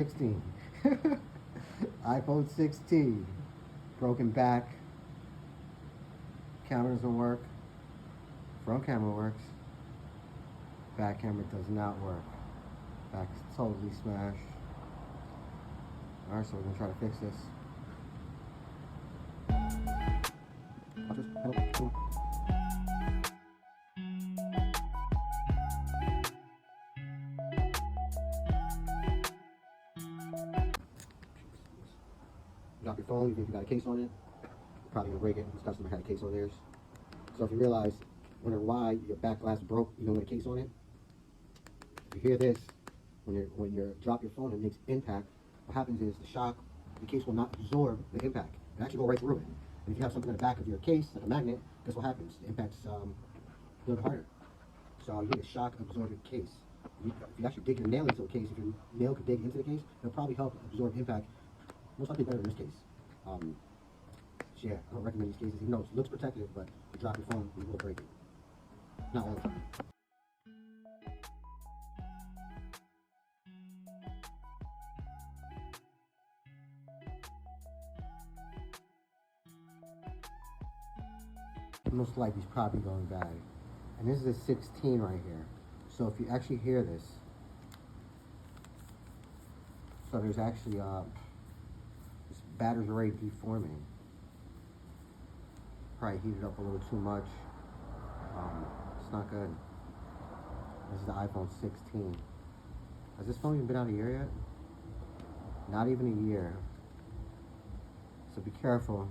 16. iPhone 16. Broken back. Camera doesn't work. Front camera works. Back camera does not work. Back's totally smashed. Alright, so we're gonna try to fix this. Drop your phone, you think you got a case on it, you're probably gonna break it. This customer had a case on theirs. So if you realize, wonder why your back glass broke, even with a case on it, if you hear this, when you drop your phone and it makes impact, what happens is the shock, the case will not absorb the impact. It actually go right through it. And if you have something in the back of your case, like a magnet, guess what happens? The impact's a little bit harder. So you need a shock absorbent case. If you actually dig your nail into a case, if your nail could dig into the case, it'll probably help absorb impact. Most likely better in this case. So yeah, I don't recommend these cases, even though it looks protective, but if you drop your phone, you will break it. Not all the time. Most likely it's probably going bad. And this is a 16 right here. So if you actually hear this, so there's actually this battery's already deforming. Probably heated up a little too much. It's not good. This is the iPhone 16. Has this phone even been out a year yet? Not even a year. So be careful.